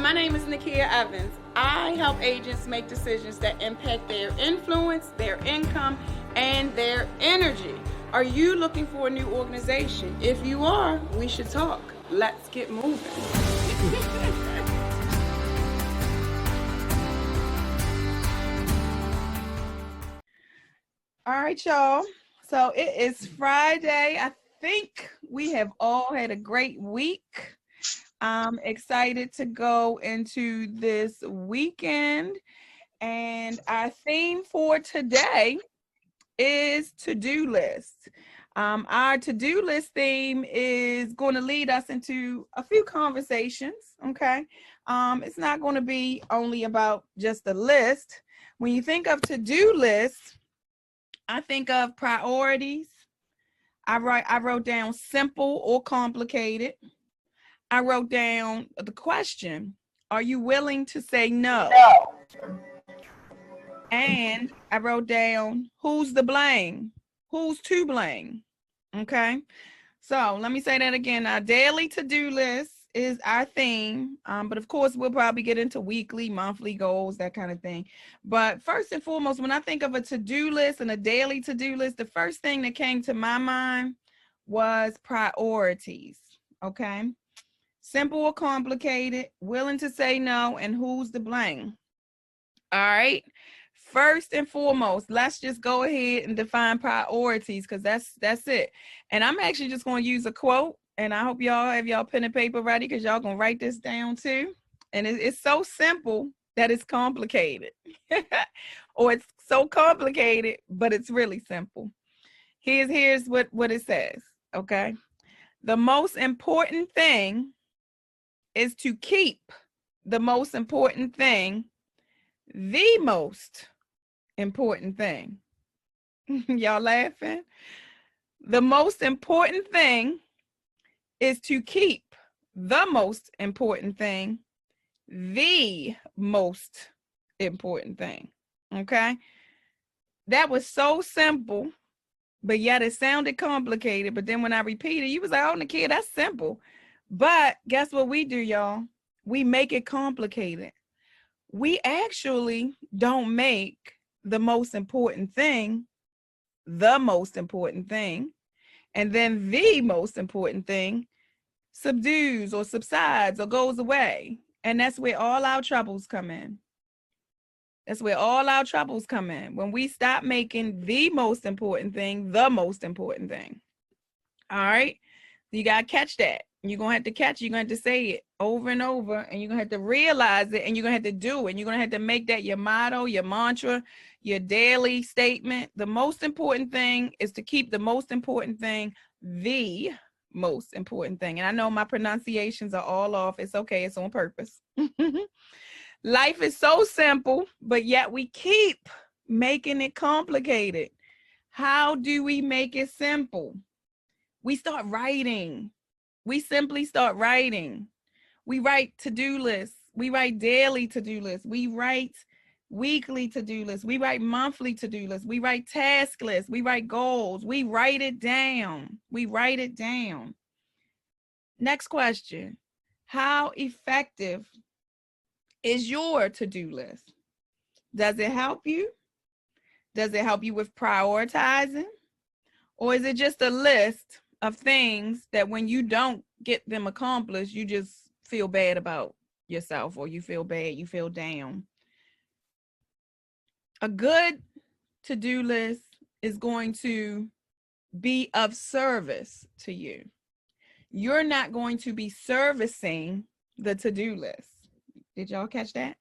my name is Nakia Evans. I help agents make decisions that impact their influence, their income, and their energy. Are you looking for a new organization? If you are, we should talk. Let's get moving. All right, y'all. So it is Friday. I think we have all had a great week. I'm excited to go into this weekend. And our theme for today is to-do list. Our to-do list theme is going to lead us into a few conversations, okay? It's not going to be only about just a list. When you think of to-do lists, I think of priorities. I wrote down simple or complicated. I wrote down the question, are you willing to say no? And I wrote down, who's the blame? Who's to blame? Okay. So let me say that again. Our daily to-do list is our theme. But of course, we'll probably get into weekly, monthly goals, that kind of thing. But first and foremost, when I think of a to-do list and a daily to-do list, the first thing that came to my mind was priorities. Okay. Simple or complicated, willing to say no, and who's to blame. All right. First and foremost, let's just go ahead and define priorities, because that's it. And I'm actually just going to use a quote, and I hope y'all have y'all pen and paper ready, because y'all going to write this down too. And it's so simple that it's complicated. Or it's so complicated, but it's really simple. Here's what it says, okay? The most important thing is to keep the most important thing the most important thing. Y'all laughing? The most important thing is to keep the most important thing the most important thing. Okay? That was so simple, but yet it sounded complicated. But then when I repeated, you was like, oh, Nakia, that's simple. But guess what we do, y'all? We make it complicated. We actually don't make the most important thing the most important thing, and then the most important thing subdues or subsides or goes away. And that's where all our troubles come in. That's where all our troubles come in, when we stop making the most important thing the most important thing. All right? You got to catch that. You're going to have to catch it. You're going to have to say it over and over, and you're going to have to realize it, and you're going to have to do it. You're going to have to make that your motto, your mantra, your daily statement. The most important thing is to keep the most important thing the most important thing. And I know my pronunciations are all off. It's okay. It's on purpose. Life is so simple, but yet we keep making it complicated. How do we make it simple? We start writing. We simply start writing. We write to-do lists. We write daily to-do lists. We write weekly to-do lists. We write monthly to-do lists. We write task lists. We write goals. We write it down. We write it down. Next question. How effective is your to-do list? Does it help you? Does it help you with prioritizing? Or is it just a list of things that when you don't get them accomplished, you just feel bad about yourself, or you feel bad, you feel down? A good to-do list is going to be of service to you. You're not going to be servicing the to-do list. Did y'all catch that?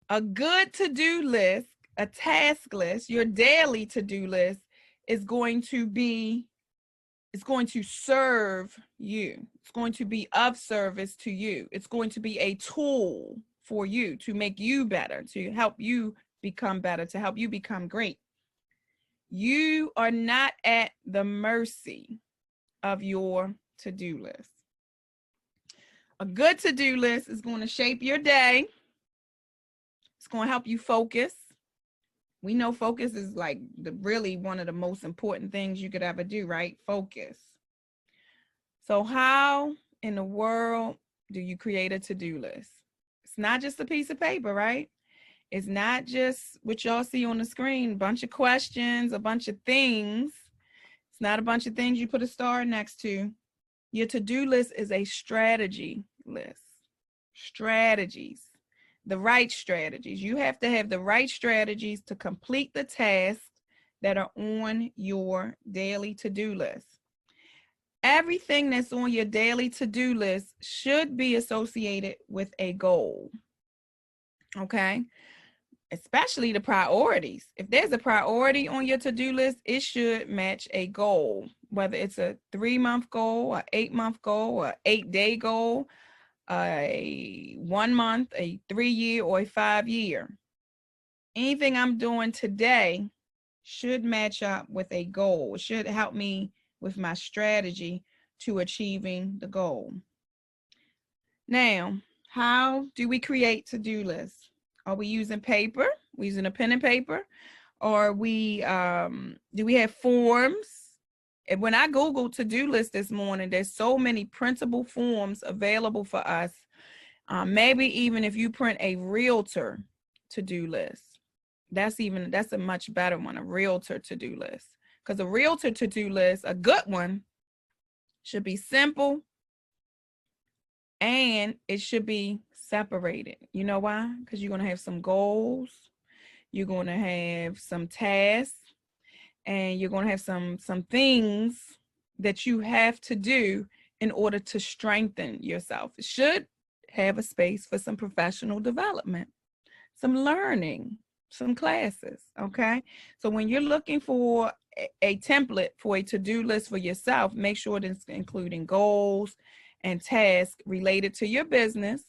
A good to-do list, a task list, your daily to-do list is going to serve you. It's going to be of service to you. It's going to be a tool for you to make you better, to help you become better, to help you become great. You are not at the mercy of your to-do list. A good to-do list is going to shape your day. It's going to help you focus. We know focus is like really one of the most important things you could ever do, right? Focus. So how in the world do you create a to-do list? It's not just a piece of paper, right? It's not just what y'all see on the screen, a bunch of questions, a bunch of things. It's not a bunch of things you put a star next to. Your to-do list is a strategy list. Strategies, the right strategies. You have to have the right strategies to complete the tasks that are on your daily to-do list. Everything that's on your daily to-do list should be associated with a goal. Okay? Especially the priorities. If there's a priority on your to-do list, it should match a goal, whether it's a 3-month goal, an 8-month goal, an 8-day goal, a 1 month, a 3-year, or a 5-year. Anything I'm doing today should match up with a goal. It should help me with my strategy to achieving the goal. Now, how do we create to-do lists? Are we using paper? We using a pen and paper? Or do we have forms? And when I Googled to-do list this morning, there's so many printable forms available for us. Maybe even if you print a realtor to-do list, that's a much better one, a realtor to-do list. Because a realtor to-do list, a good one, should be simple and it should be separated. You know why? Because you're going to have some goals, you're going to have some tasks, and you're going to have some things that you have to do in order to strengthen yourself. It should have a space for some professional development, some learning, some classes, okay? So when you're looking for a template for a to-do list for yourself, make sure it's including goals and tasks related to your business,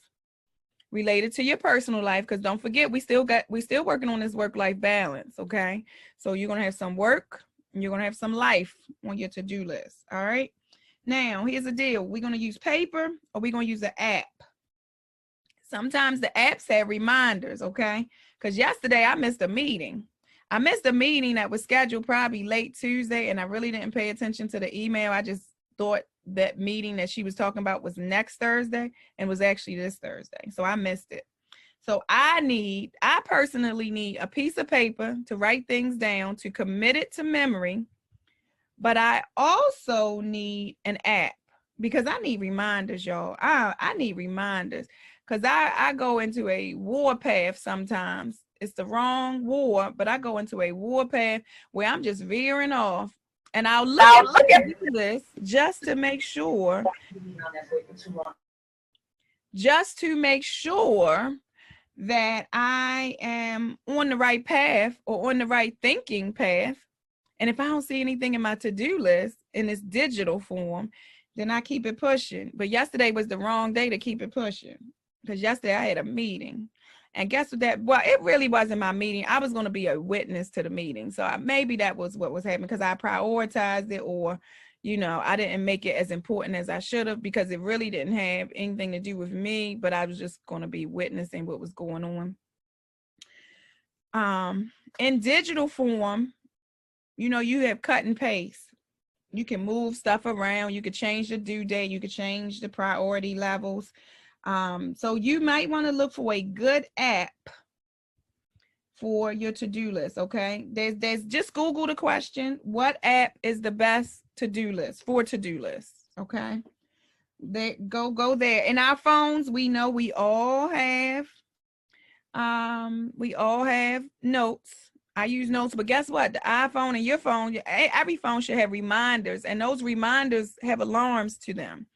related to your personal life, because don't forget, we still working on this work-life balance, okay? So you're gonna have some work and you're gonna have some life on your to-do list, all right? Now, here's the deal. We're gonna use paper or we're gonna use an app. Sometimes the apps have reminders, okay? Because yesterday I missed a meeting. I missed a meeting that was scheduled probably late Tuesday, and I really didn't pay attention to the email. I just thought that meeting that she was talking about was next Thursday and was actually this Thursday. So I missed it. So I personally need a piece of paper to write things down, to commit it to memory. But I also need an app because I need reminders, y'all. I need reminders because I go into a war path sometimes. It's the wrong war, but I go into a war path where I'm just veering off. And I'll look at this just to make sure that I am on the right path or on the right thinking path. And if I don't see anything in my to-do list in this digital form, then I keep it pushing. But yesterday was the wrong day to keep it pushing because yesterday I had a meeting. And guess what well, it really wasn't my meeting. I was going to be a witness to the meeting. So maybe that was what was happening because I prioritized it, or, I didn't make it as important as I should have because it really didn't have anything to do with me, but I was just going to be witnessing what was going on. In digital form, you have cut and paste. You can move stuff around. You could change the due date. You could change the priority levels. So you might want to look for a good app for your to-do list, okay? There's just Google the question, what app is the best to-do list for to-do lists, okay? Go there. In our phones, we know we all have notes. I use notes, but guess what? The iPhone and your phone, every phone should have reminders, and those reminders have alarms to them.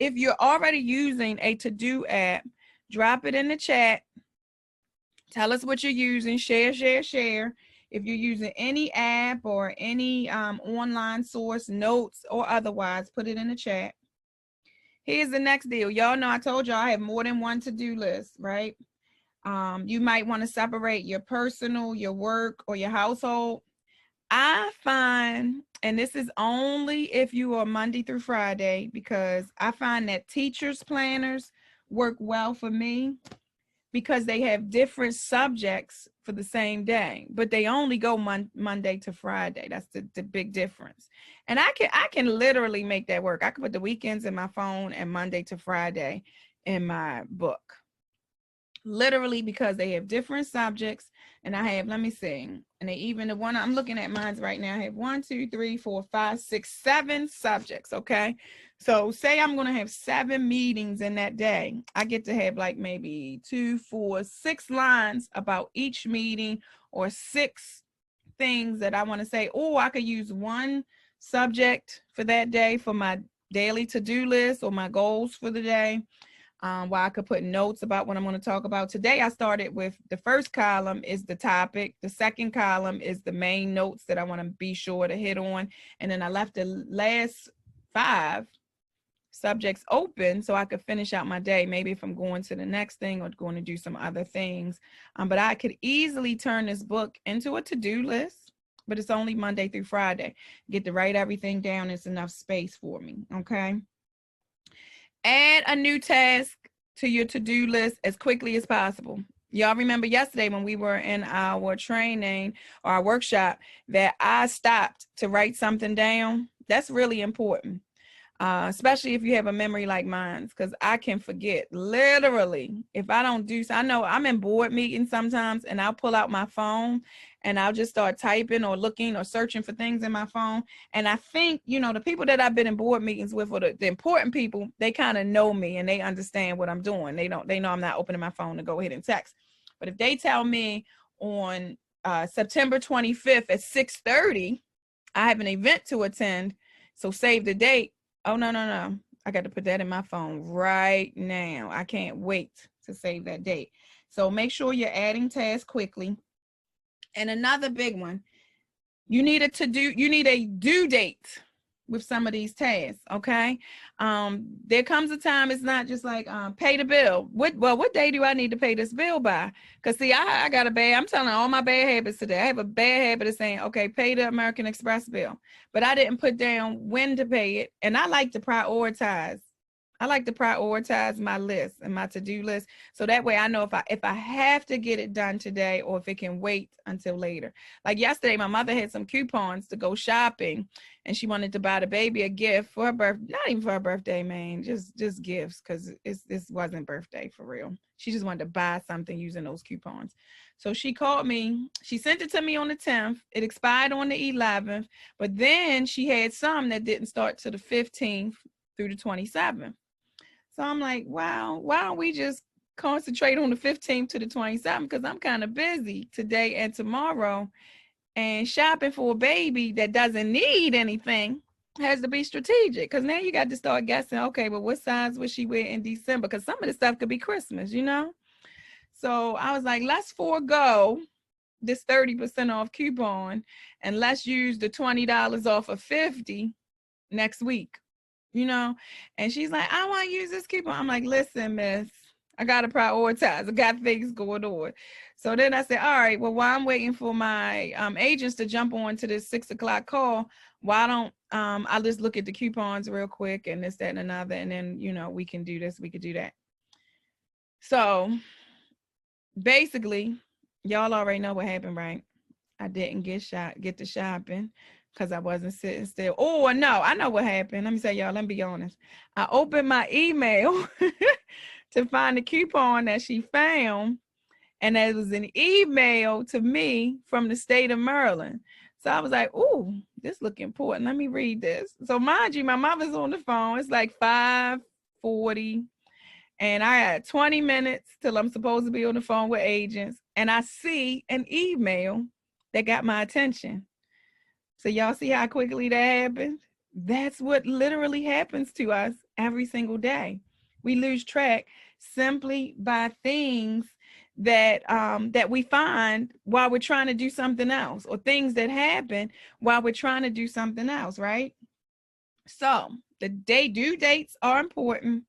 If you're already using a to-do app, drop it in the chat. Tell us what you're using. Share. If you're using any app or any online source, notes or otherwise, put it in the chat. Here's the next deal. Y'all know I told y'all I have more than one to-do list, right? You might want to separate your personal, your work, or your household. I find, and this is only if you are Monday through Friday, because I find that teachers' planners work well for me because they have different subjects for the same day, but they only go Monday to Friday. That's the big difference. And I can literally make that work. I can put the weekends in my phone and Monday to Friday in my book. Literally, because they have different subjects. And I have, let me see, and they even, the one I'm looking at mine right now, I have 1, 2, 3, 4, 5, 6, 7 subjects. Okay. So say I'm going to have 7 meetings in that day. I get to have like maybe 2, 4, 6 lines about each meeting, or 6 things that I want to say. Oh, I could use one subject for that day for my daily to-do list or my goals for the day. Where I could put notes about what I'm going to talk about. Today, I started with the first column is the topic. The second column is the main notes that I want to be sure to hit on. And then I left the last 5 subjects open so I could finish out my day. Maybe if I'm going to the next thing or going to do some other things. But I could easily turn this book into a to-do list, but it's only Monday through Friday. Get to write everything down. It's enough space for me. Okay. Add a new task to your to-do list as quickly as possible. Y'all remember yesterday when we were in our training or our workshop that I stopped to write something down? That's really important, especially if you have a memory like mine, because I can forget literally if I don't do so. I know I'm in board meetings sometimes and I'll pull out my phone and I'll just start typing or looking or searching for things in my phone. And I think, you know, the people that I've been in board meetings with, or the important people, they kind of know me and they understand what I'm doing. They know I'm not opening my phone to go ahead and text. But if they tell me on September 25th at 6:30, I have an event to attend, so save the date. Oh, no. I got to put that in my phone right now. I can't wait to save that date. So make sure you're adding tasks quickly. And another big one, you need a due date with some of these tasks. Okay. There comes a time it's not just like pay the bill. What day do I need to pay this bill by? Because see, I got I'm telling all my bad habits today. I have a bad habit of saying, okay, pay the American Express bill. But I didn't put down when to pay it. And I like to prioritize. My list and my to-do list. So that way I know if I have to get it done today or if it can wait until later. Like yesterday, my mother had some coupons to go shopping and she wanted to buy the baby a gift for her birthday. Not even for her birthday, man. Just gifts, because this wasn't birthday for real. She just wanted to buy something using those coupons. So she called me. She sent it to me on the 10th. It expired on the 11th. But then she had some that didn't start to the 15th through the 27th. So I'm like, wow, why don't we just concentrate on the 15th to the 27th? Because I'm kind of busy today and tomorrow. And shopping for a baby that doesn't need anything has to be strategic. Because now you got to start guessing, okay, but what size would she wear in December? Because some of the stuff could be Christmas, you know? So I was like, let's forego this 30% off coupon and let's use the $20 off of $50 next week. You know, and she's like, I want to use this coupon. I'm like, listen, miss, I got to prioritize. I got things going on. So then I said, all right, well, while I'm waiting for my agents to jump on to this 6 o'clock call, why don't I just look at the coupons real quick and this, that, and another. And then, you know, we can do this, we could do that. So basically, y'all already know what happened, right? I didn't get to shopping because I wasn't sitting still. Oh, no, I know what happened. Let me say, y'all, let me be honest. I opened my email to find the coupon that she found, and it was an email to me from the state of Maryland. So I was like, ooh, this look important. Let me read this. So mind you, my mother's on the phone. It's like 5:40, and I had 20 minutes till I'm supposed to be on the phone with agents, and I see an email that got my attention. So y'all see how quickly that happened? That's what literally happens to us every single day. We lose track simply by things that that we find while we're trying to do something else, or things that happen while we're trying to do something else, right? So the due dates are important.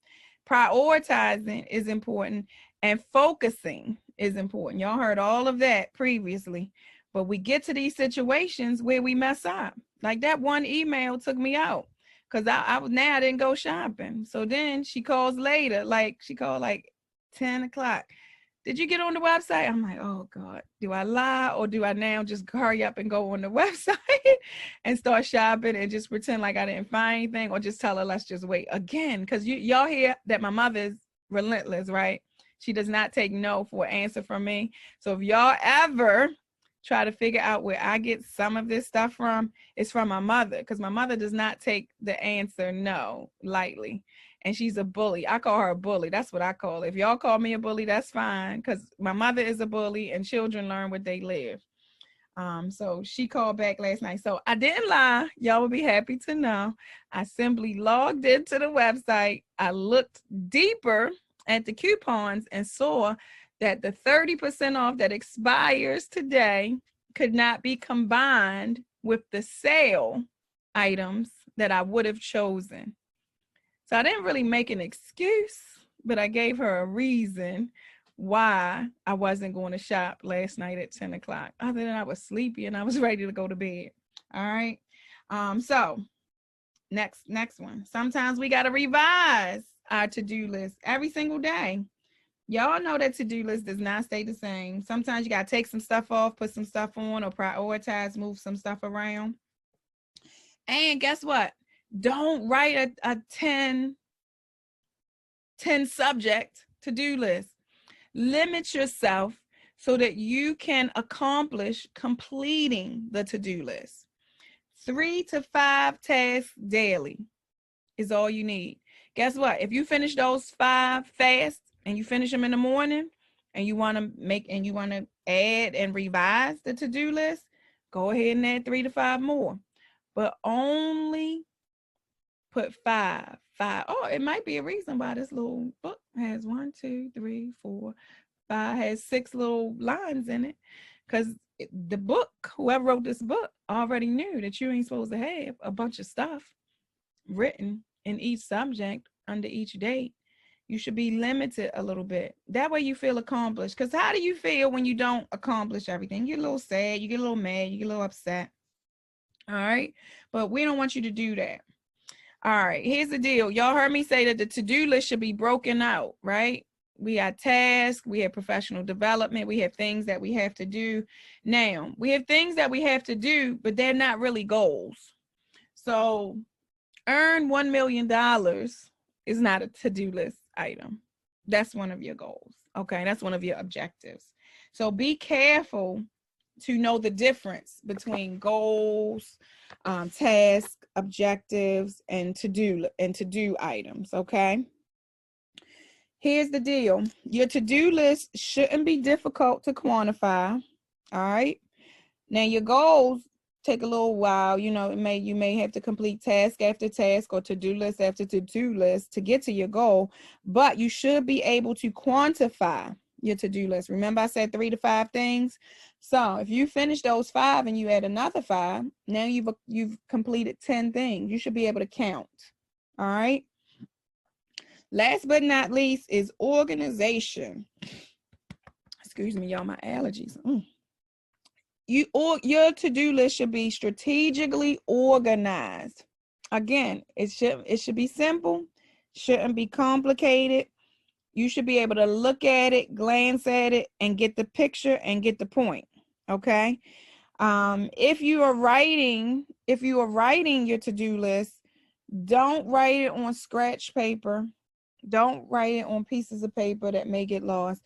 Prioritizing is important, and focusing is important. Y'all heard all of that previously. But we get to these situations where we mess up. Like that one email took me out because I didn't go shopping. So then she calls later, she called like 10 o'clock. Did you get on the website? I'm like, oh God, do I lie or do I now just hurry up and go on the website and start shopping and just pretend like I didn't find anything, or just tell her, let's just wait again? Because y'all hear that my mother's relentless, right? She does not take no for an answer from me. So if y'all ever try to figure out where I get some of this stuff from, it's from my mother, because my mother does not take the answer no lightly. And she's a bully. I call her a bully. That's what I call her. If y'all call me a bully, that's fine, because my mother is a bully and children learn what they live. So she called back last night. So I didn't lie. Y'all will be happy to know. I simply logged into the website. I looked deeper at the coupons and saw that the 30% off that expires today could not be combined with the sale items that I would have chosen. So I didn't really make an excuse, but I gave her a reason why I wasn't going to shop last night at 10 o'clock, other than I was sleepy and I was ready to go to bed. All right. So next one. Sometimes we got to revise our to-do list every single day. Y'all know that to-do list does not stay the same. Sometimes you got to take some stuff off, put some stuff on, or prioritize, move some stuff around. And guess what? Don't write a 10 subject to-do list. Limit yourself so that you can accomplish completing the to-do list. 3 to 5 tasks daily is all you need. Guess what? If you finish those 5 fast and you finish them in the morning and you want to add and revise the to-do list, go ahead and add 3 to 5 more. But only put 5. Oh, it might be a reason why this little book has 1, 2, 3, 4, 5, has 6 little lines in it. Because the book, whoever wrote this book, already knew that you ain't supposed to have a bunch of stuff written in each subject under each date. You should be limited a little bit. That way you feel accomplished. Because how do you feel when you don't accomplish everything? You get a little sad, you get a little mad, you get a little upset. All right. But we don't want you to do that. All right, here's the deal. Y'all heard me say that the to-do list should be broken out, right? We have tasks, we have professional development, we have things that we have to do. Now, we have things that we have to do, but they're not really goals. So earn $1 million is not a to-do list item. That's one of your goals, okay? That's one of your objectives. So be careful to know the difference between goals, tasks, objectives, and to-do items, okay? Here's the deal. Your to-do list shouldn't be difficult to quantify, all right? Now, your goals take a little while. You know, you may have to complete task after task or to-do list after to-do list to get to your goal, but you should be able to quantify your to-do list. Remember I said 3 to 5 things? So if you finish those 5 and you add another 5, now you've completed 10 things. You should be able to count. All right. Last but not least is organization. Excuse me, y'all, my allergies. Your to-do list should be strategically organized. Again, it should be simple, shouldn't be complicated. You should be able to look at it, glance at it, and get the picture and get the point. Okay. If you are writing your to-do list, don't write it on scratch paper. Don't write it on pieces of paper that may get lost.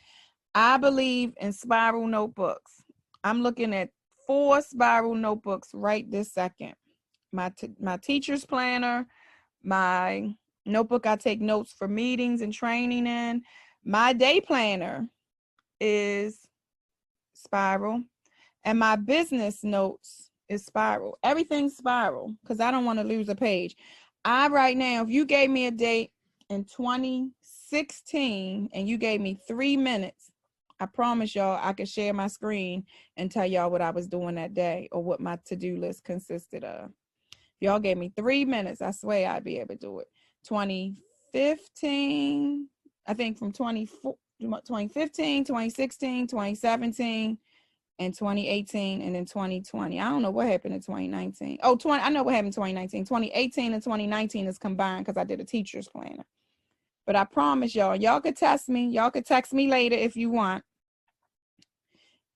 I believe in spiral notebooks. I'm looking at 4 spiral notebooks right this second. My teacher's planner, my notebook I take notes for meetings and training in. My day planner is spiral, and my business notes is spiral. Everything's spiral because I don't want to lose a page. Right now, if you gave me a date in 2016 and you gave me 3 minutes, I promise y'all I could share my screen and tell y'all what I was doing that day or what my to-do list consisted of. If y'all gave me 3 minutes, I swear I'd be able to do it. 2015, I think from 2015, 2016, 2017, and 2018, and then 2020. I don't know what happened in 2019. I know what happened in 2019. 2018 and 2019 is combined because I did a teacher's planner. But I promise y'all could test me. Y'all could text me later if you want.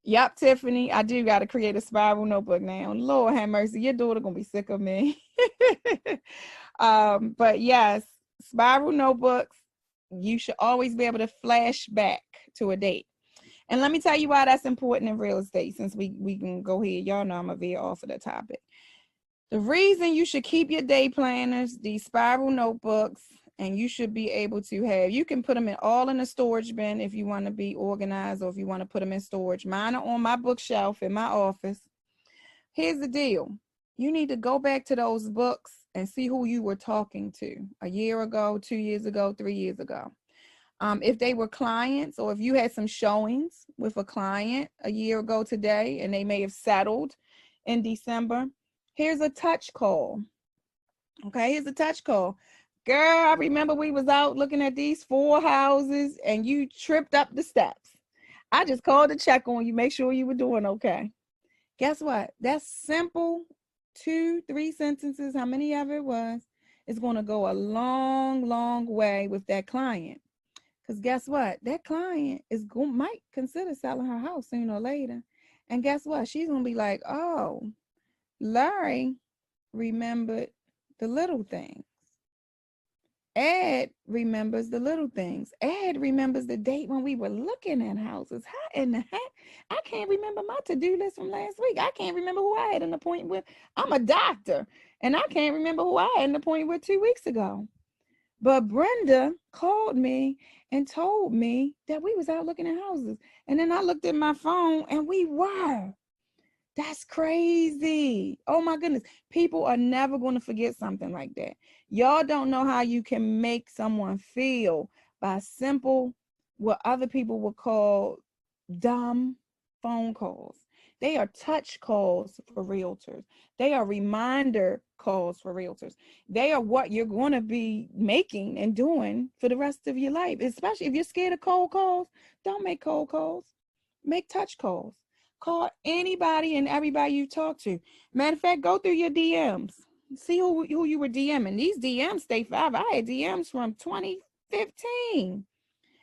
Yep, Tiffany, I do got to create a spiral notebook now. Lord have mercy, your daughter gonna be sick of me. But yes, spiral notebooks. you should always be able to flash back to a date. And let me tell you why that's important in real estate, since we can go here. Y'all know I'm a veer off of the topic. The reason you should keep your day planners, these spiral notebooks, and you should be able to have, you can put them all in a storage bin if you want to be organized, or if you want to put them in storage. Mine are on my bookshelf in my office. Here's the deal. You need to go back to those books and see who you were talking to a year ago, 2 years ago, 3 years ago. If they were clients, or if you had some showings with a client a year ago today and they may have settled in December, here's a touch call. Okay, here's a touch call. Girl, I remember we was out looking at these 4 houses and you tripped up the steps. I just called to check on you, make sure you were doing okay. Guess what? That's simple 2-3 sentences, how many of it was, it's going to go a long way with that client. Because guess what? That client might consider selling her house sooner or later. And guess what? She's going to be like, oh, Larry remembered the little things. Ed remembers the little things. Ed remembers the date when we were looking at houses. How in the heck? I can't remember my to-do list from last week. I can't remember who I had an appointment with. I'm a doctor, and I can't remember who I had an appointment with 2 weeks ago. But Brenda called me and told me that we was out looking at houses. And then I looked at my phone and we were. That's crazy. Oh my goodness. People are never going to forget something like that. Y'all don't know how you can make someone feel by simple, what other people would call dumb phone calls. They are touch calls for realtors. They are reminder calls for realtors. They are what you're going to be making and doing for the rest of your life. Especially if you're scared of cold calls, don't make cold calls. Make touch calls. Call anybody and everybody you talk to. Matter of fact, go through your DMs. See who you were DMing. These DMs stay forever. I had DMs from 2015.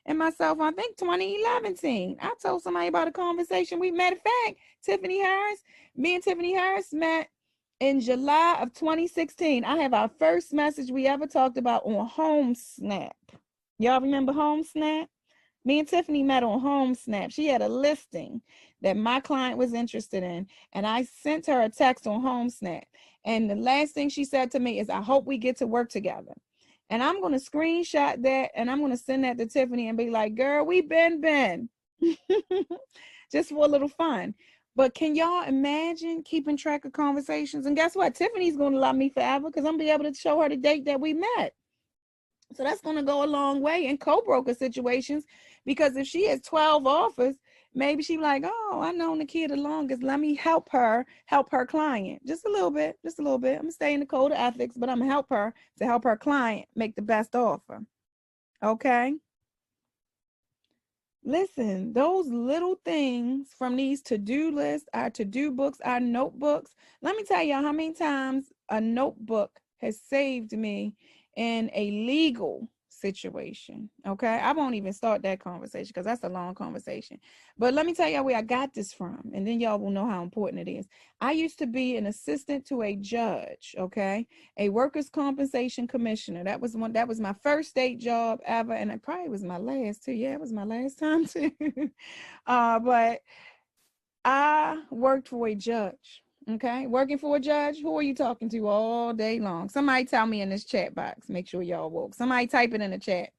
And myself, I think 2011. I told somebody about a conversation. Matter of fact, me and Tiffany Harris met in July of 2016. I have our first message we ever talked about on HomeSnap. Y'all remember HomeSnap? Me and Tiffany met on HomeSnap. She had a listing that my client was interested in, and I sent her a text on HomeSnap. And the last thing she said to me is, I hope we get to work together. And I'm going to screenshot that, and I'm going to send that to Tiffany and be like, girl, we been. Just for a little fun. But can y'all imagine keeping track of conversations? And guess what? Tiffany's going to love me forever because I'm going to be able to show her the date that we met. So that's going to go a long way in co-broker situations, because if she has 12 offers, maybe she's like, oh, I know Nakia the longest. Let me help her client. Just a little bit. I'm going to stay in the code of ethics, but I'm going to help her client make the best offer. Okay? Listen, those little things from these to-do lists, our to-do books, our notebooks. Let me tell y'all how many times a notebook has saved me in a legal situation. Okay, I won't even start that conversation because that's a long conversation. But let me tell y'all where I got this from, and then y'all will know how important it is. I used to be an assistant to a judge, okay, a workers' compensation commissioner. That was my first state job ever, and it probably was my last too. Yeah, it was my last time too. But I worked for a judge. Okay, working for a judge. Who are you talking to all day long? Somebody tell me in this chat box. Make sure y'all woke. Somebody type it in the chat.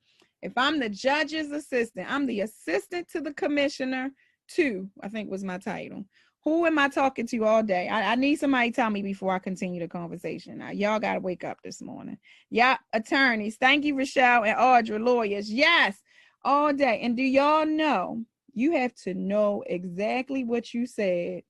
If I'm the judge's assistant, I'm the assistant to the commissioner too, I think was my title. Who am I talking to all day? I need somebody to tell me before I continue the conversation. Now, y'all got to wake up this morning. Yeah, attorneys. Thank you, Rochelle and Audra. Lawyers. Yes, all day. And do y'all know, you have to know exactly what you said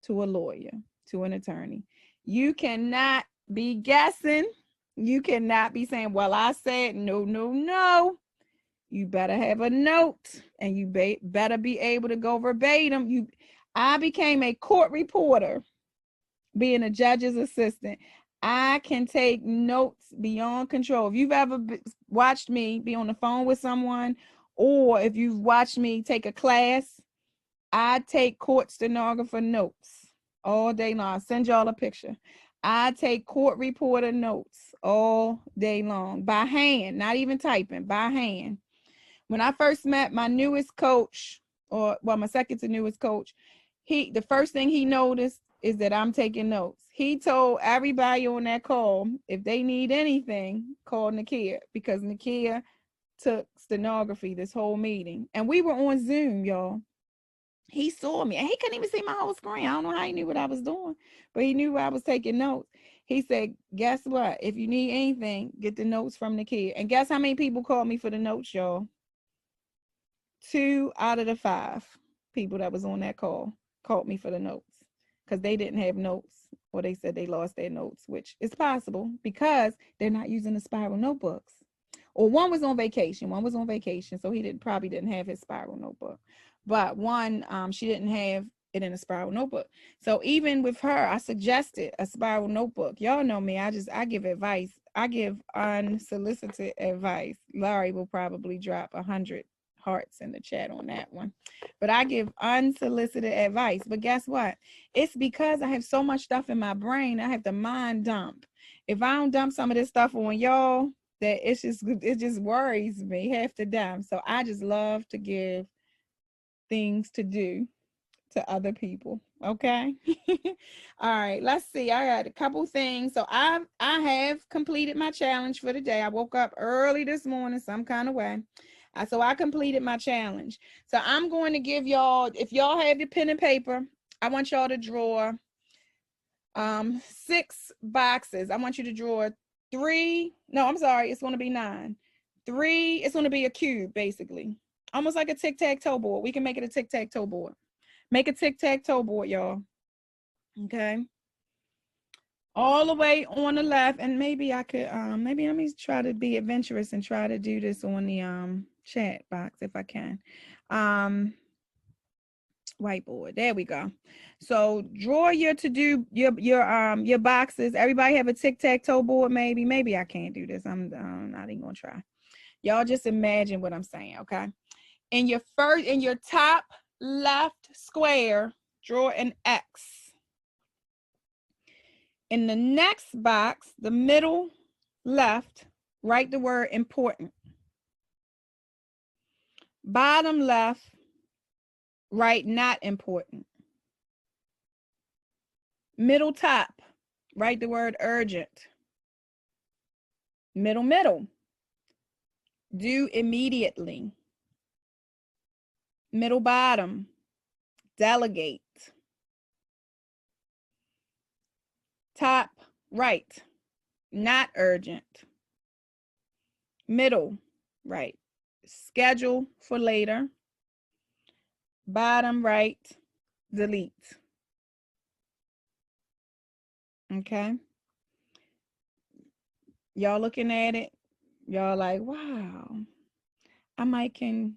to a lawyer, to an attorney. You cannot be guessing. You cannot be saying, well, I said no. You better have a note, and you better be able to go verbatim. I became a court reporter being a judge's assistant. I can take notes beyond control. If you've ever watched me be on the phone with someone, or if you've watched me take a class, I take court stenographer notes all day long. I'll send y'all a picture. I take court reporter notes all day long by hand, not even typing, by hand. When I first met my newest coach, or well, my second to newest coach, the first thing he noticed is that I'm taking notes. He told everybody on that call, if they need anything, call Nakia, because Nakia took stenography this whole meeting. And we were on Zoom, y'all. He saw me and he couldn't even see my whole screen. I don't know how he knew what I was doing, but he knew I was taking notes. He said, guess what? If you need anything, get the notes from Nakia. And guess how many people called me for the notes, y'all? 2 out of the 5 people that was on that call called me for the notes because they didn't have notes, or they said they lost their notes, which is possible because they're not using the spiral notebooks. Or one was on vacation. So he probably didn't have his spiral notebook. But one, she didn't have it in a spiral notebook. So even with her, I suggested a spiral notebook. Y'all know me. I give advice. I give unsolicited advice. Larry will probably drop 100 hearts in the chat on that one. But I give unsolicited advice. But guess what? It's because I have so much stuff in my brain. I have to mind dump. If I don't dump some of this stuff on y'all, that it just worries me half to death. So I just love to give things to do to other people. Okay. All right, let's see. I got a couple things. So I have completed my challenge for the day. I woke up early this morning some kind of way. So I completed my challenge. So I'm going to give y'all, if y'all have your pen and paper, I want y'all to draw 6 boxes. I want you to draw 3. No, I'm sorry. It's going to be 9. 3. It's going to be a cube, basically. Almost like a tic-tac-toe board. We can make it a tic-tac-toe board. Make a tic-tac-toe board, y'all. Okay. All the way on the left. And maybe I could, maybe let me try to be adventurous and try to do this on the chat box if I can. Whiteboard. There we go. So draw your to-do, your boxes. Everybody have a tic-tac-toe board, maybe I can't do this. I'm not even gonna try. Y'all just imagine what I'm saying, okay? In your top left square, draw an X. In the next box, the middle left, write the word important. Bottom left, write not important. Middle top, write the word urgent. Middle, do immediately. Middle bottom, delegate. Top right, not urgent. Middle right, schedule for later. Bottom right, delete. Okay. Y'all looking at it, y'all like, wow, I might can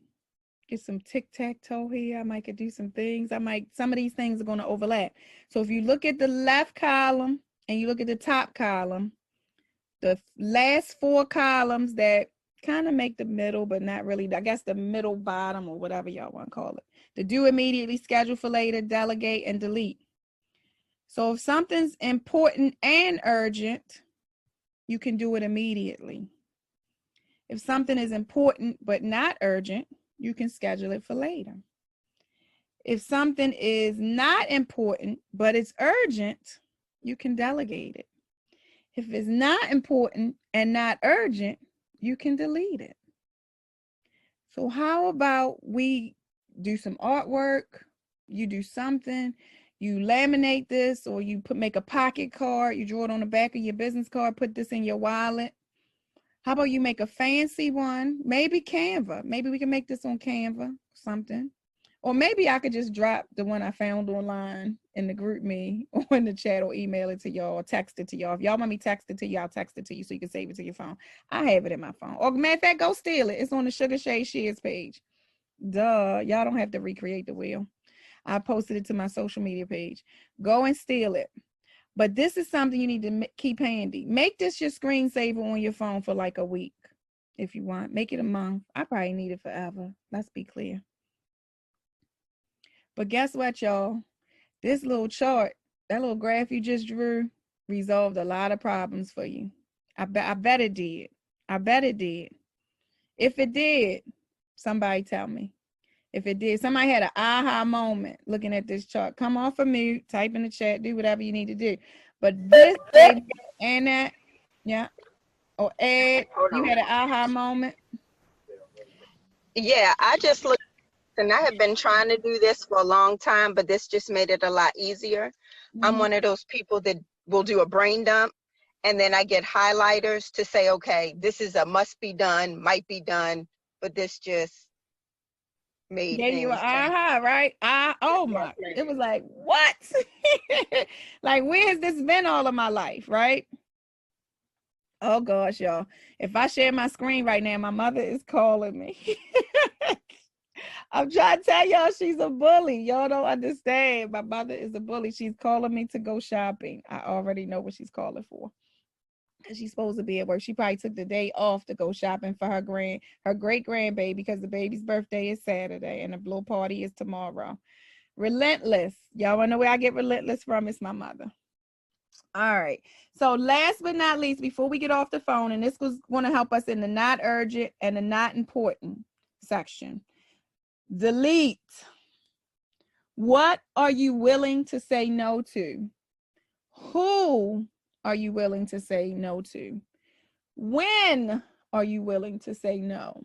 get some tic-tac-toe here. I might could do some things. Some of these things are going to overlap. So if you look at the left column and you look at the top column, the last 4 columns that kind of make the middle, but not really, I guess the middle bottom or whatever y'all want to call it. The do immediately, schedule for later, delegate, and delete. So if something's important and urgent, you can do it immediately. If something is important but not urgent, you can schedule it for later. If something is not important but it's urgent, you can delegate it. If it's not important and not urgent, you can delete it. So how about we do some artwork, you do something, you laminate this, or you make a pocket card, you draw it on the back of your business card, put this in your wallet. How about you make a fancy one? Maybe Canva. Maybe we can make this on Canva, something. Or maybe I could just drop the one I found online in the group me or in the chat, or email it to y'all or text it to y'all. If y'all want me to text it to you, I'll text it to you so you can save it to your phone. I have it in my phone. Or matter of fact, go steal it. It's on the Sugar Shade Shares page. Duh, y'all don't have to recreate the wheel. I posted it to my social media page. Go and steal it. But this is something you need to keep handy. Make this your screensaver on your phone for like a week if you want. Make it a month. I probably need it forever. Let's be clear. But guess what, y'all? This little chart, that little graph you just drew, resolved a lot of problems for you. I bet it did. I bet it did. If it did, somebody tell me. If it did, somebody had an aha moment looking at this chart. Come off of mute, type in the chat, do whatever you need to do. But this lady and that, yeah. Or Ed, you had an aha moment. Yeah, I just looked, and I have been trying to do this for a long time, but this just made it a lot easier. I'm one of those people that will do a brain dump, and then I get highlighters to say, okay, this is a must be done, might be done, but this just made Gave you an things change. aha, right? Oh my, it was like, what? Like, where has this been all of my life, right? Oh gosh, y'all. If I share my screen right now, my mother is calling me. I'm trying to tell y'all she's a bully. Y'all don't understand. My mother is a bully. She's calling me to go shopping. I already know what she's calling for. And she's supposed to be at work. She probably took the day off to go shopping for her great grandbaby, because the baby's birthday is Saturday and the blow party is tomorrow. Relentless. Y'all wanna know where I get relentless from? It's my mother. All right. So last but not least, before we get off the phone, and this was going to help us in the not urgent and the not important section. Delete. What are you willing to say no to? Who are you willing to say no to? When are you willing to say no?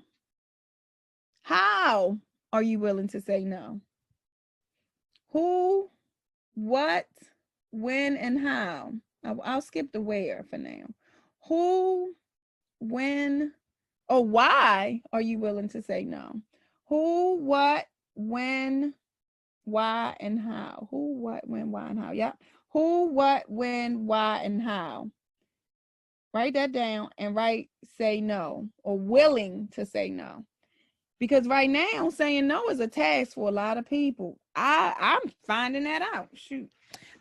How are you willing to say no? Who, what, when, and how. I'll skip the where for now. Who, when, or why are you willing to say no? Who, what, when, why, and how. Who, what, when, why, and how. Yeah. Who, what, when, why, and how. Write that down and say no, or willing to say no. Because right now, saying no is a task for a lot of people. I'm finding that out. Shoot.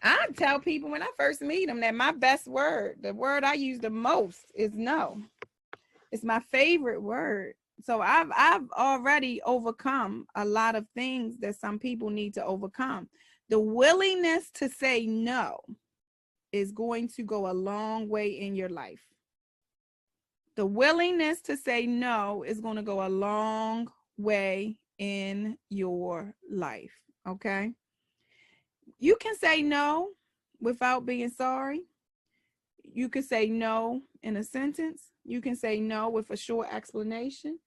I tell people when I first meet them that my best word, the word I use the most, is no. It's my favorite word. So I've already overcome a lot of things that some people need to overcome. The willingness to say no is going to go a long way in your life. The willingness to say no is going to go a long way in your life. Okay. You can say no without being sorry. You can say no in a sentence. You can say no with a short explanation.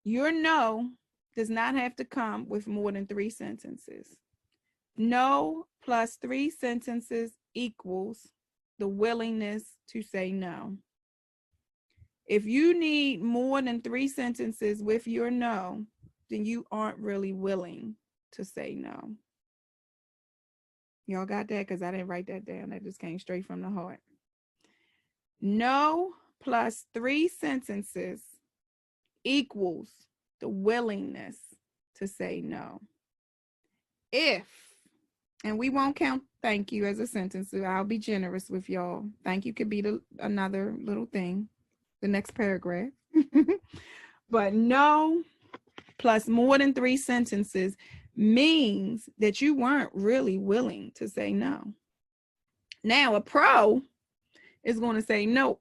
Your no does not have to come with more than 3 sentences. No plus 3 sentences equals the willingness to say no. If you need more than 3 sentences with your no, then you aren't really willing to say no. Y'all got that? Because I didn't write that down. That just came straight from the heart. No plus 3 sentences equals the willingness to say no. If, and we won't count thank you as a sentence, so I'll be generous with y'all. Thank you could be another little thing, the next paragraph. But no plus more than 3 sentences means that you weren't really willing to say no. Now, a pro is going to say no.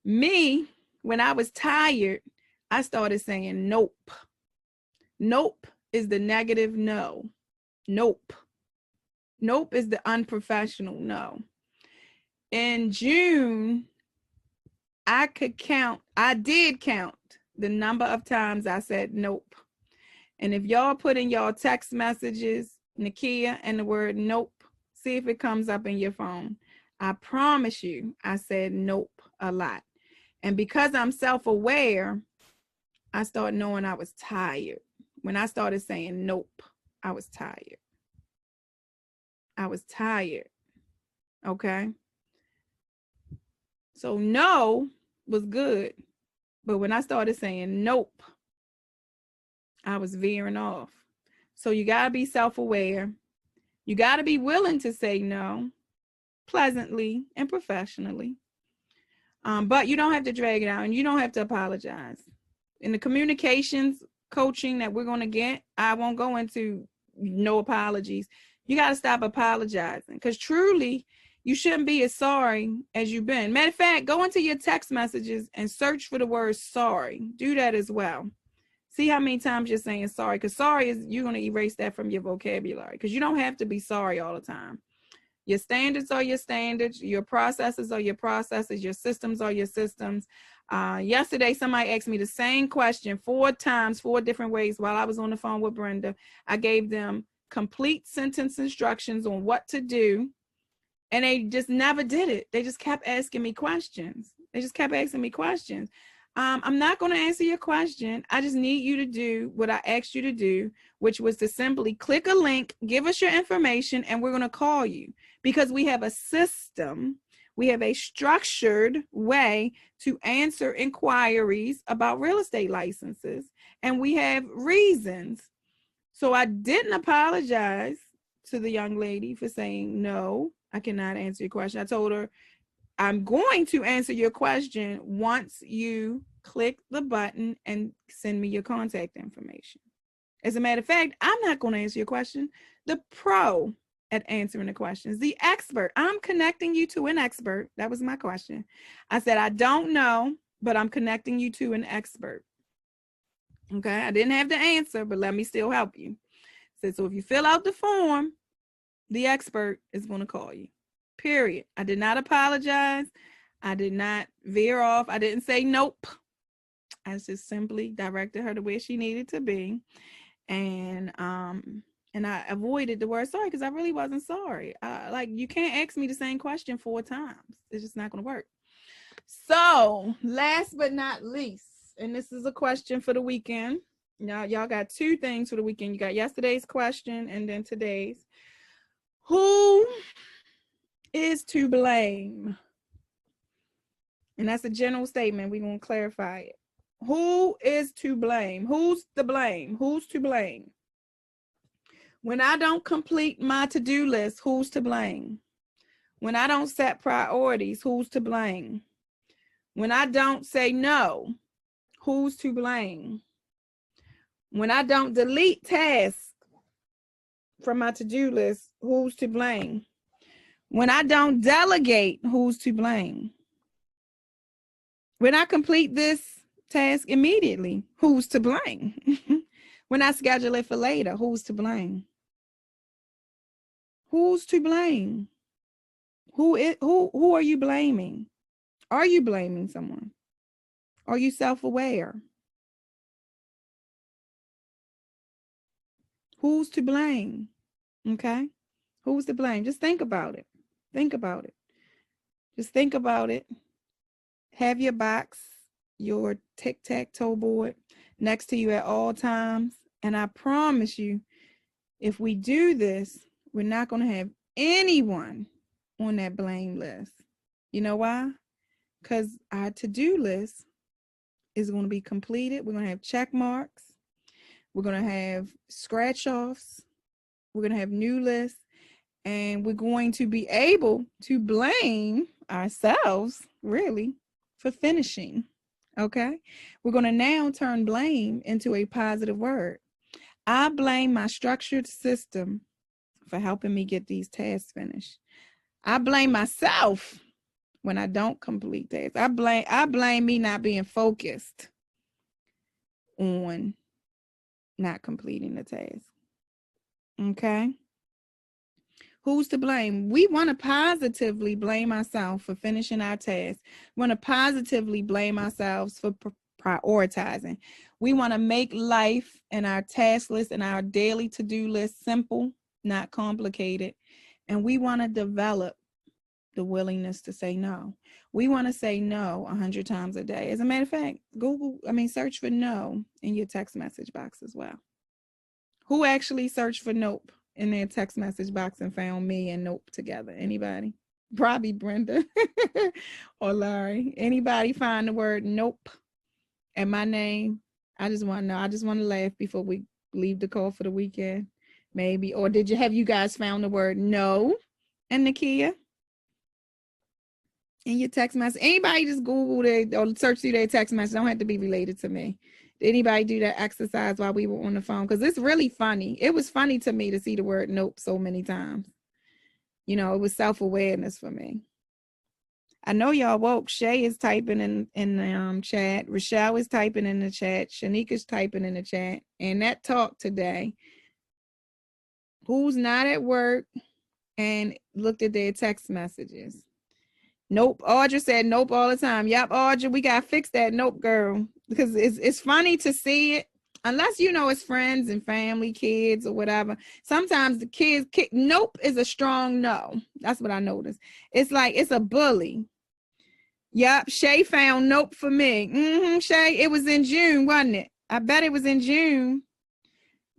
Me, when I was tired, I started saying nope. Nope is the negative no. Nope. Nope is the unprofessional no. In June, I did count the number of times I said nope. And if y'all put in y'all text messages, Nakia, and the word nope, see if it comes up in your phone. I promise you, I said nope a lot. And because I'm self-aware, I started knowing I was tired. When I started saying nope, I was tired. I was tired. Okay. So no was good. But when I started saying nope, I was veering off. So you got to be self-aware. You got to be willing to say no pleasantly and professionally. But you don't have to drag it out, and you don't have to apologize. In the communications coaching that we're going to get, I won't go into no apologies. You got to stop apologizing, because truly you shouldn't be as sorry as you've been. Matter of fact, go into your text messages and search for the word sorry. Do that as well. See how many times you're saying sorry, because sorry is, you're going to erase that from your vocabulary, because you don't have to be sorry all the time. Your standards are your standards. Your processes are your processes. Your systems are your systems. Yesterday, somebody asked me the same question 4 times, 4 different ways while I was on the phone with Brenda. I gave them complete sentence instructions on what to do, and they just never did it. They just kept asking me questions. I'm not going to answer your question. I just need you to do what I asked you to do, which was to simply click a link, give us your information, and we're going to call you, because we have a system. We have a structured way to answer inquiries about real estate licenses, and we have reasons. So I didn't apologize to the young lady for saying, no, I cannot answer your question. I told her, I'm going to answer your question once you click the button and send me your contact information. As a matter of fact, I'm not going to answer your question. The pro at answering the questions, the expert. I'm connecting you to an expert. That was my question. I said, I don't know, but I'm connecting you to an expert. Okay, I didn't have the answer, but let me still help you. So if you fill out the form, the expert is going to call you. Period. I did not apologize. I did not veer off. I didn't say nope. I just simply directed her to where she needed to be. And I avoided the word sorry, because I really wasn't sorry. Like, you can't ask me the same question 4 times. It's just not going to work. So last but not least, and this is a question for the weekend. Now, y'all got 2 things for the weekend. You got yesterday's question and then today's. Who is to blame? And that's a general statement. We're going to clarify it. Who is to blame? Who's the blame? Who's to blame? When I don't complete my to-do list, who's to blame? When I don't set priorities, who's to blame? When I don't say no, who's to blame? When I don't delete tasks from my to-do list, who's to blame? When I don't delegate, who's to blame? When I complete this task immediately, who's to blame? When I schedule it for later, who's to blame? Who's to blame? Who are you blaming? Are you blaming someone? Are you self-aware? Who's to blame? Okay? Who's to blame? Just think about it. Think about it. Just think about it. Have your box, your tic-tac-toe board next to you at all times. And I promise you, if we do this, we're not going to have anyone on that blame list. You know why? Because our to-do list is going to be completed. We're going to have check marks. We're going to have scratch offs. We're going to have new lists. And we're going to be able to blame ourselves, really, for finishing. Okay? We're going to now turn blame into a positive word. I blame my structured system for helping me get these tasks finished. I blame myself when I don't complete tasks. I blame me not being focused on not completing the task. Okay? Who's to blame? We want to positively blame ourselves for finishing our tasks. We want to positively blame ourselves for prioritizing. We want to make life and our task list and our daily to-do list simple, not complicated. And we want to develop the willingness to say no. We want to say no 100 times a day. As a matter of fact, search for no in your text message box as well. Who actually searched for nope in their text message box and found me and nope together? Anybody? Probably Brenda or Larry. Anybody find the word nope and my name? I just want to know. I just want to laugh before we leave the call for the weekend. Maybe. Or have you guys found the word no and Nakia in your text message? Anybody just Google it or search through their text message. Don't have to be related to me. Did anybody do that exercise while we were on the phone? Because it's really funny. It was funny to me to see the word nope so many times. You know, it was self-awareness for me. I know y'all woke. Shay is typing in the chat. Rochelle is typing in the chat. Shanika's typing in the chat. And that talk today, who's not at work and looked at their text messages? Nope. Audra said nope all the time. Yep, Audra, we got to fix that nope, girl. Because it's funny to see it. Unless, you know, it's friends and family, kids or whatever. Sometimes the kids, nope is a strong no. That's what I noticed. It's like, it's a bully. Yep, Shay found nope for me. Shay, it was in June, wasn't it? I bet it was in June.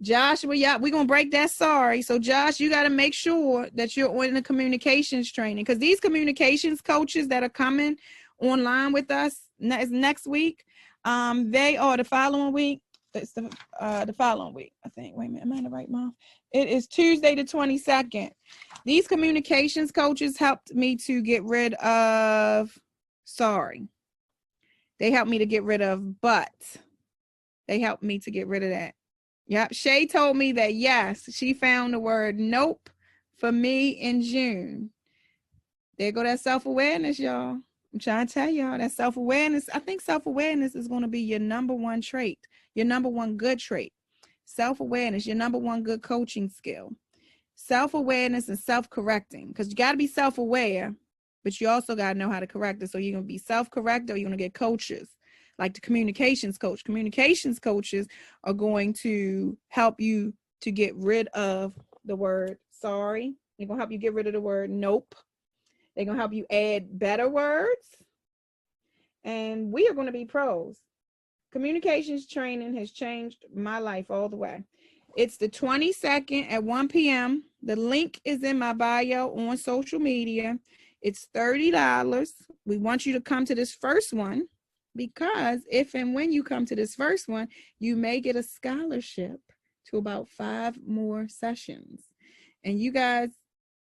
Joshua, yeah, we're going to break that sorry. So, Josh, you got to make sure that you're in the communications training, because these communications coaches that are coming online with us next week, they are the following week. It's the following week, I think. Wait a minute, am I in the right month? It is Tuesday the 22nd. These communications coaches helped me to get rid of sorry. They helped me to get rid of but. They helped me to get rid of that. Yep. Shay told me that, yes, she found the word nope for me in June. There go that self-awareness, y'all. I'm trying to tell y'all that self-awareness. I think self-awareness is going to be your number one trait, your number one good trait. Self-awareness, your number one good coaching skill. Self-awareness and self-correcting, because you got to be self-aware, but you also got to know how to correct it. So you're going to be self-correct, or you're going to get coaches like the communications coach. Communications coaches are going to help you to get rid of the word sorry. They're going to help you get rid of the word nope. They're going to help you add better words. And we are going to be pros. Communications training has changed my life all the way. It's the 22nd at 1 p.m. The link is in my bio on social media. It's $30. We want you to come to this first one, because if and when you come to this first one, you may get a scholarship to about 5 more sessions. And you guys,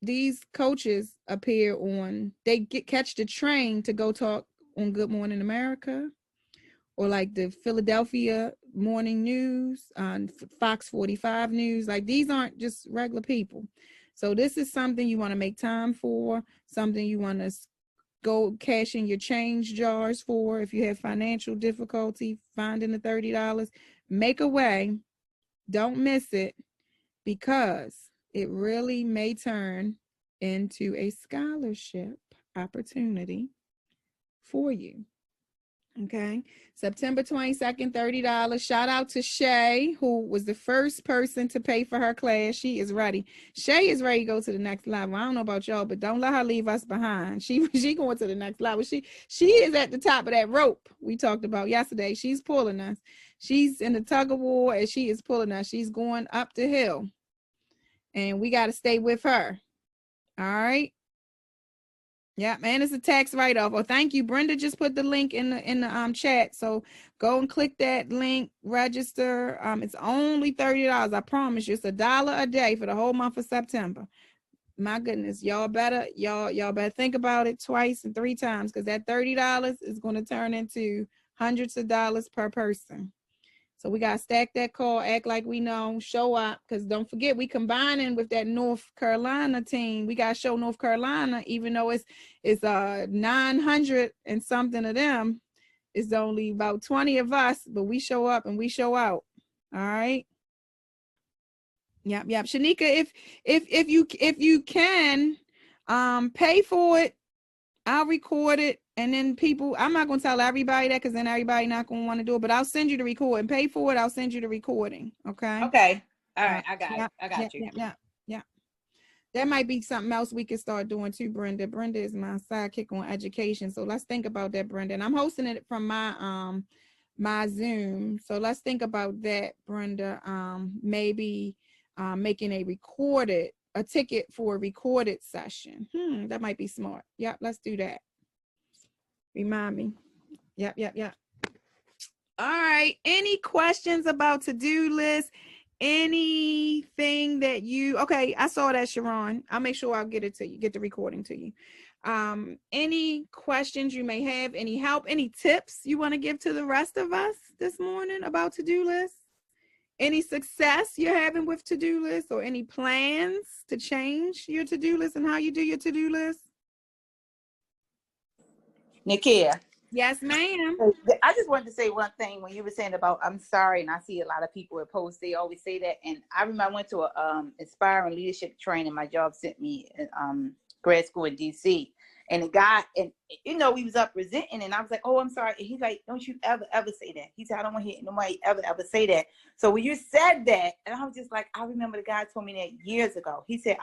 these coaches appear on, they catch the train to go talk on Good Morning America, or like the Philadelphia Morning News, on Fox 45 News. Like, these aren't just regular people. So this is something you want to make time for, something you want to go cash in your change jars for. If you have financial difficulty finding the $30, make a way. Don't miss it, because it really may turn into a scholarship opportunity for you. Okay, September 22nd, $30. Shout out to Shay, who was the first person to pay for her class. She is ready. Shay is ready to go to the next level. I don't know about y'all, but don't let her leave us behind. She going to the next level. She is at the top of that rope we talked about yesterday. She's pulling us. She's in the tug of war, and she is pulling us. She's going up the hill, and we got to stay with her. All right. Yeah, man, it's a tax write-off. Oh, thank you. Brenda just put the link in the chat. So go and click that link, register. It's only $30. I promise you, it's $1 a day for the whole month of September. My goodness, y'all better think about it twice and 3 times, because that $30 is going to turn into hundreds of dollars per person. So we got to stack that call, act like we know, show up, because don't forget, we combining with that North Carolina team. We got to show North Carolina, even though it's 900 and something of them, it's only about 20 of us, but we show up and we show out. All right. Yep. Shanika, if you can pay for it, I'll record it. And then people, I'm not going to tell everybody that, because then everybody not going to want to do it, but I'll send you the recording. Pay for it. I'll send you the recording. Okay. Okay. All right. I got it. I got you. Yeah. That might be something else we can start doing too, Brenda. Brenda is my sidekick on education. So let's think about that, Brenda. And I'm hosting it from my my Zoom. So let's think about that, Brenda. Maybe making a ticket for a recorded session. That might be smart. Yep, let's do that. Remind me. Yep. All right. Any questions about to-do list? Anything that okay, I saw that, Sharon. I'll make sure I'll get it to you, get the recording to you. Any questions you may have, any help, any tips you want to give to the rest of us this morning about to-do lists? Any success you're having with to-do lists, or any plans to change your to-do list and how you do your to-do list? Nakia. Yes, ma'am. I just wanted to say one thing when you were saying about I'm sorry, and I see a lot of people at posts, they always say that. And I remember I went to a inspiring leadership training. My job sent me grad school in DC. And the guy, and we was up presenting, and I was like, oh, I'm sorry. And he's like, don't you ever say that. He said, I don't want to hear nobody ever say that. So when you said that, and I was just like, I remember the guy told me that years ago. He said,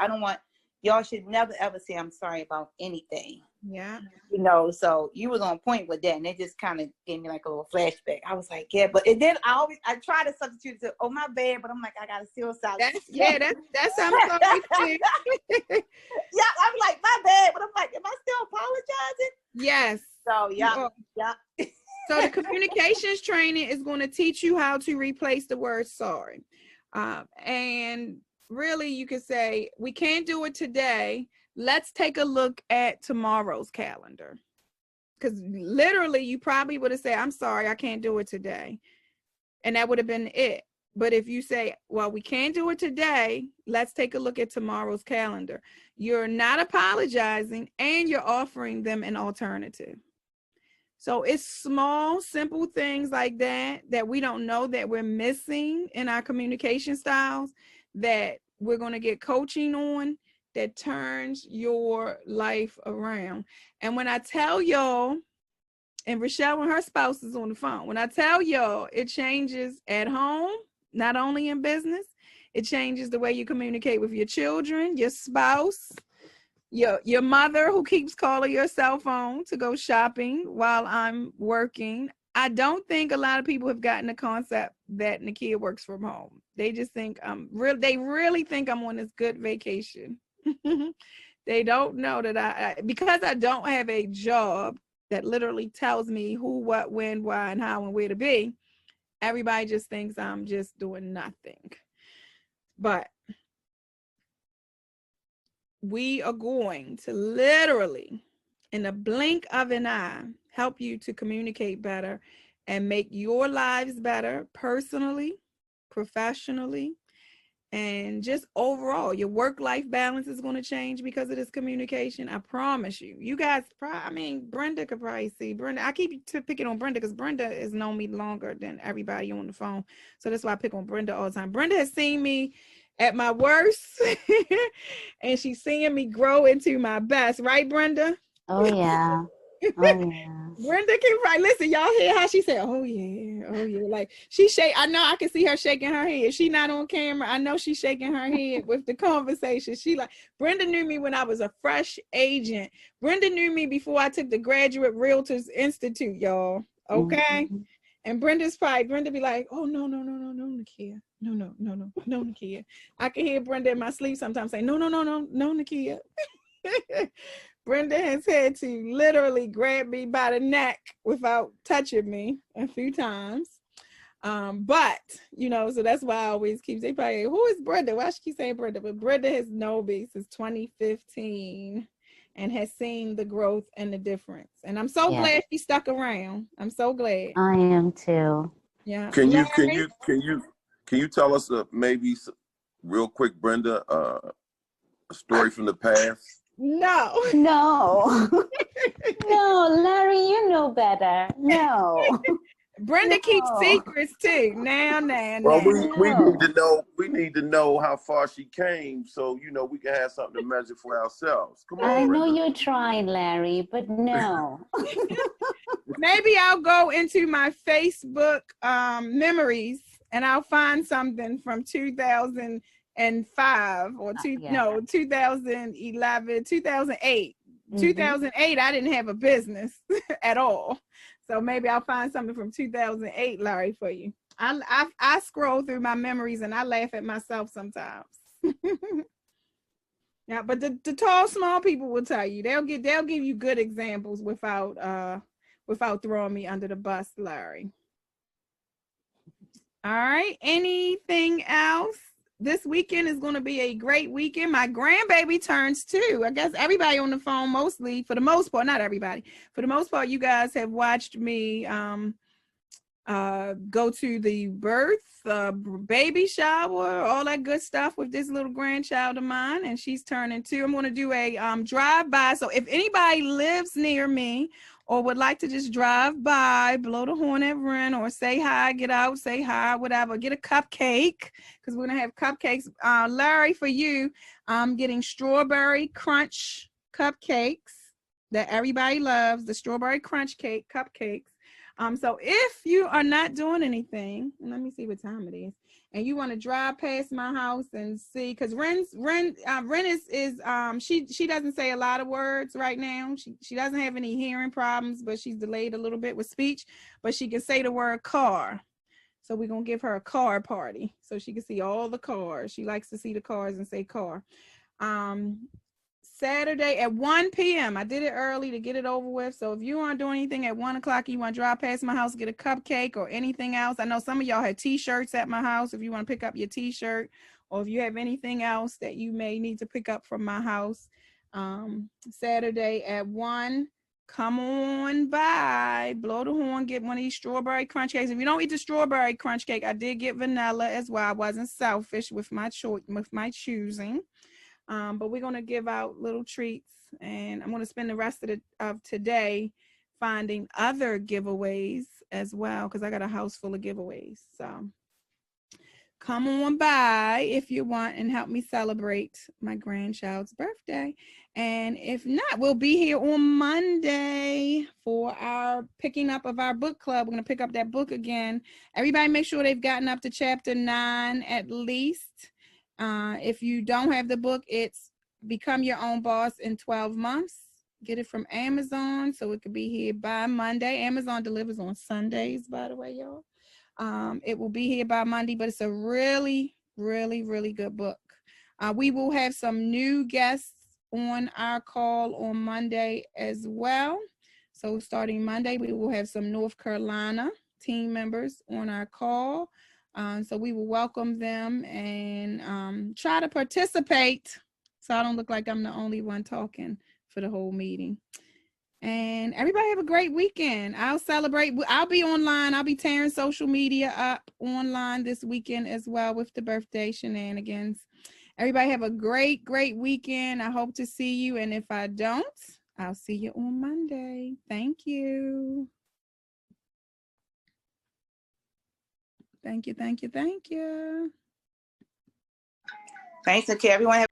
y'all should never ever say I'm sorry about anything. Yeah. So you was on point with that, and it just kind of gave me like a little flashback. I was like, yeah, but and then I try to substitute it, oh, my bad, but I'm like, I gotta still sound. That's I'm sorry too. Yeah, I'm like, my bad, but I'm like, am I still apologizing? Yes. So yeah. So the communications training is going to teach you how to replace the word sorry. And really you could say, we can't do it today. Let's take a look at tomorrow's calendar. Because literally you probably would have said, I'm sorry, I can't do it today. And that would have been it. But if you say, well, we can't do it today, let's take a look at tomorrow's calendar. You're not apologizing, and you're offering them an alternative. So it's small, simple things like that we don't know that we're missing in our communication styles, that we're going to get coaching on, that turns your life around. And when I tell y'all, and Rochelle and her spouse is on the phone, when I tell y'all it changes at home, not only in business, it changes the way you communicate with your children, your spouse, your mother who keeps calling your cell phone to go shopping while I'm working. I don't think a lot of people have gotten the concept that Nakia works from home. They just think they really think I'm on this good vacation. They don't know that because I don't have a job that literally tells me who, what, when, why, and how, and where to be. Everybody just thinks I'm just doing nothing. But we are going to literally, in the blink of an eye, help you to communicate better and make your lives better personally, professionally, and just overall. Your work-life balance is going to change because of this communication. I promise you. You guys, Brenda could probably see. Brenda, I keep picking on Brenda because Brenda has known me longer than everybody on the phone. So that's why I pick on Brenda all the time. Brenda has seen me at my worst, and she's seeing me grow into my best. Right, Brenda? Oh, yeah. Oh, yeah. Brenda can right. Listen, y'all hear how she said, oh yeah, oh yeah. Like she shake. I know I can see her shaking her head. She not on camera. I know she's shaking her head with the conversation. She like, Brenda knew me when I was a fresh agent. Brenda knew me before I took the Graduate Realtors Institute, y'all. Okay. Mm-hmm. And Brenda be like, oh no, Nakia. No, Nakia. I can hear Brenda in my sleep sometimes say, no, Nakia. Brenda has had to literally grab me by the neck without touching me a few times. But, so that's why I always keep saying, who is Brenda? Why she keep saying Brenda? But Brenda has known me since 2015 and has seen the growth and the difference. And I'm so glad she stuck around. I'm so glad. I am too. Yeah. Can you tell us maybe real quick, Brenda, a story from the past? No, Larry, you know better. No. Brenda keeps secrets too. Now. Well, we need to know how far she came, so we can have something to measure for ourselves. Come on, I Brenda. know you're trying, Larry, but no. Maybe I'll go into my Facebook memories and I'll find something from 2005 or 2011, 2008. Mm-hmm. 2008, I didn't have a business at all. So maybe I'll find something from 2008, Larry, for you. I scroll through my memories and I laugh at myself sometimes. Yeah, but the tall, small people will tell you. They'll give you good examples without throwing me under the bus, Larry. All right. Anything else? this weekend is going to be a great weekend. My grandbaby turns 2. I guess everybody on the phone, mostly, for the most part, not everybody. For the most part, you guys have watched me go to the birth, baby shower, all that good stuff with this little grandchild of mine, and she's turning 2. I'm going to do a drive-by. So if anybody lives near me or would like to just drive by, blow the horn at Ren, or say hi, get out, say hi, whatever, get a cupcake, because we're going to have cupcakes. Larry, for you, I'm getting strawberry crunch cupcakes that everybody loves, the strawberry crunch cake cupcakes. So if you are not doing anything, and let me see what time it is, and you want to drive past my house and see, because Ren is she doesn't say a lot of words right now. She doesn't have any hearing problems, but she's delayed a little bit with speech, but she can say the word car. So we're gonna give her a car party so she can see all the cars. She likes to see the cars and say car. Saturday at 1 p.m. I did it early to get it over with. So if you aren't doing anything at 1 o'clock, you want to drive past my house, get a cupcake or anything else. I know some of y'all had t-shirts at my house. If you want to pick up your t-shirt, or if you have anything else that you may need to pick up from my house, Saturday at 1, come on by, blow the horn, get one of these strawberry crunch cakes. If you don't eat the strawberry crunch cake, I did get vanilla as well. I wasn't selfish with my choosing. But we're going to give out little treats, and I'm going to spend the rest of today finding other giveaways as well, because I got a house full of giveaways. So come on by if you want and help me celebrate my grandchild's birthday. And if not, we'll be here on Monday for our picking up of our book club. We're going to pick up that book again. Everybody make sure they've gotten up to chapter 9 at least. If you don't have the book, it's Become Your Own Boss in 12 Months. Get it from Amazon, so it could be here by Monday. Amazon delivers on Sundays, by the way, y'all. It will be here by Monday, but it's a really, really, really good book. We will have some new guests on our call on Monday as well. So starting Monday, we will have some North Carolina team members on our call. So we will welcome them and try to participate, so I don't look like I'm the only one talking for the whole meeting. And everybody have a great weekend. I'll celebrate. I'll be online. I'll be tearing social media up online this weekend as well with the birthday shenanigans. Everybody have a great, great weekend. I hope to see you. And if I don't, I'll see you on Monday. Thank you. Thank you, thank you, thank you. Thanks, Nakia. Everyone have